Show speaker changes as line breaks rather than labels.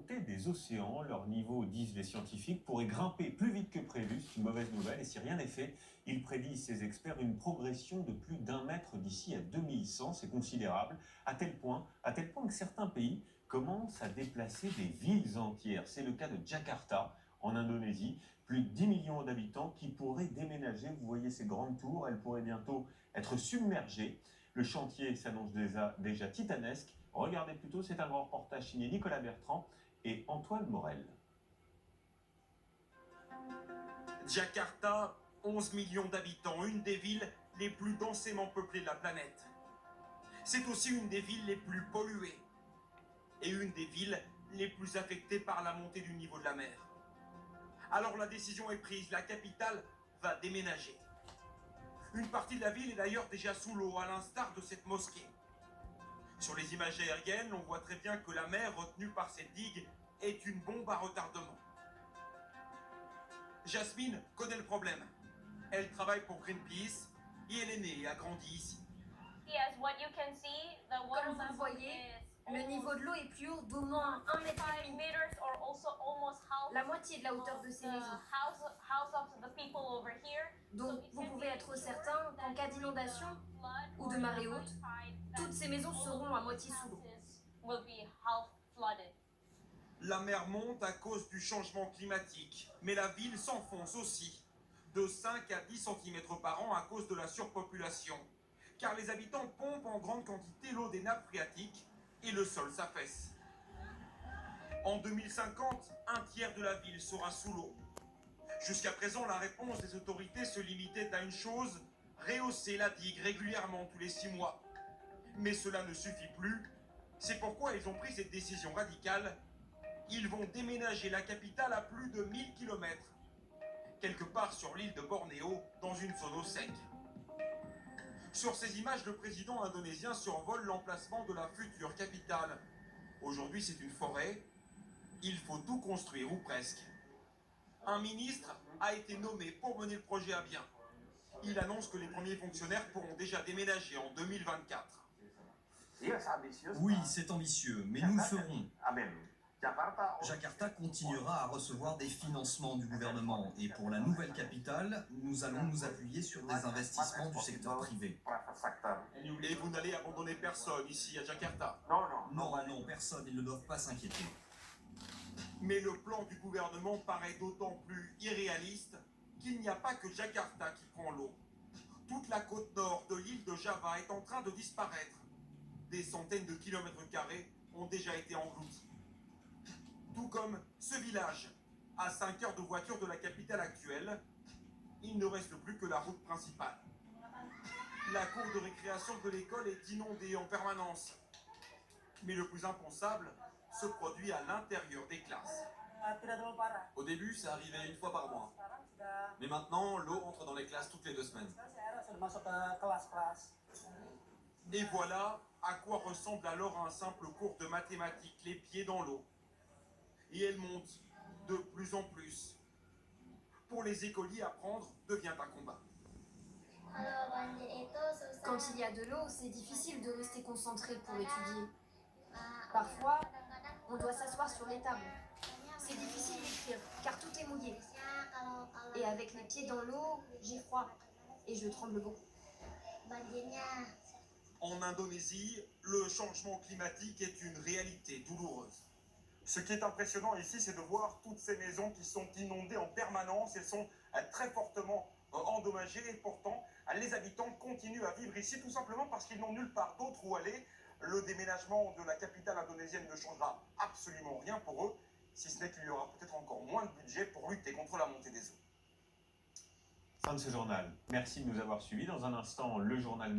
montée des océans. Leur niveau, disent les scientifiques, pourrait grimper plus vite que prévu. C'est une mauvaise nouvelle. Et si rien n'est fait, ils prédisent, ces experts, une progression de plus d'1 mètre d'ici à 2100. C'est considérable, à tel point que certains pays commencent à déplacer des villes entières. C'est le cas de Jakarta, en Indonésie. Plus de 10 millions d'habitants qui pourraient déménager. Vous voyez ces grandes tours, elles pourraient bientôt être submergées. Le chantier s'annonce déjà titanesque. Regardez plutôt, c'est un grand reportage signé Nicolas Bertrand et Antoine Morel.
Jakarta, 11 millions d'habitants, une des villes les plus densément peuplées de la planète. C'est aussi une des villes les plus polluées et une des villes les plus affectées par la montée du niveau de la mer. Alors la décision est prise, la capitale va déménager. Une partie de la ville est d'ailleurs déjà sous l'eau, à l'instar de cette mosquée. Sur les images aériennes, on voit très bien que la mer retenue par cette digue est une bombe à retardement. Jasmine connaît le problème. Elle travaille pour Greenpeace et elle est née et a grandi ici.
Comme vous le voyez, le niveau de l'eau est plus haut d'au moins 1,5 mètre. La moitié de la hauteur de ces maisons. Donc vous pouvez être certain qu'en cas d'inondation ou de marée haute, toutes ces maisons seront à moitié sous l'eau.
La mer monte à cause du changement climatique, mais la ville s'enfonce aussi, de 5 à 10 cm par an à cause de la surpopulation, car les habitants pompent en grande quantité l'eau des nappes phréatiques et le sol s'affaisse. En 2050, un tiers de la ville sera sous l'eau. Jusqu'à présent, la réponse des autorités se limitait à une chose, rehausser la digue régulièrement tous les 6 mois. Mais cela ne suffit plus, c'est pourquoi ils ont pris cette décision radicale. Ils vont déménager la capitale à plus de 1000 km, quelque part sur l'île de Bornéo, dans une zone eau sec. Sur ces images, le président indonésien survole l'emplacement de la future capitale. Aujourd'hui, c'est une forêt. Il faut tout construire, ou presque. Un ministre a été nommé pour mener le projet à bien. Il annonce que les premiers fonctionnaires pourront déjà déménager en 2024.
Oui, c'est ambitieux, mais nous le ferons. Jakarta continuera à recevoir des financements du gouvernement et pour la nouvelle capitale, nous allons nous appuyer sur des investissements du secteur privé.
Et vous n'allez abandonner personne ici à Jakarta?
Non, personne, ils ne doivent pas s'inquiéter.
Mais le plan du gouvernement paraît d'autant plus irréaliste qu'il n'y a pas que Jakarta qui prend l'eau. Toute la côte nord de l'île de Java est en train de disparaître. Des centaines de kilomètres carrés ont déjà été engloutis. Tout comme ce village, à 5 heures de voiture de la capitale actuelle, il ne reste plus que la route principale. La cour de récréation de l'école est inondée en permanence. Mais le plus impensable se produit à l'intérieur des classes.
Au début, ça arrivait 1 fois par mois. Mais maintenant, l'eau entre dans les classes toutes les 2 semaines.
Et voilà à quoi ressemble alors un simple cours de mathématiques, les pieds dans l'eau. Et elle monte de plus en plus. Pour les écoliers, apprendre devient un combat.
Quand il y a de l'eau, c'est difficile de rester concentré pour étudier. Parfois, on doit s'asseoir sur les tables. C'est difficile d'écrire, car tout est mouillé. Et avec les pieds dans l'eau, j'ai froid et je tremble beaucoup.
En Indonésie, le changement climatique est une réalité douloureuse. Ce qui est impressionnant ici, c'est de voir toutes ces maisons qui sont inondées en permanence. Elles sont très fortement endommagées et pourtant, les habitants continuent à vivre ici tout simplement parce qu'ils n'ont nulle part d'autre où aller. Le déménagement de la capitale indonésienne ne changera absolument rien pour eux, si ce n'est qu'il y aura peut-être encore moins de budget pour lutter contre la montée des eaux.
Fin de ce journal. Merci de nous avoir suivis. Dans un instant, le journal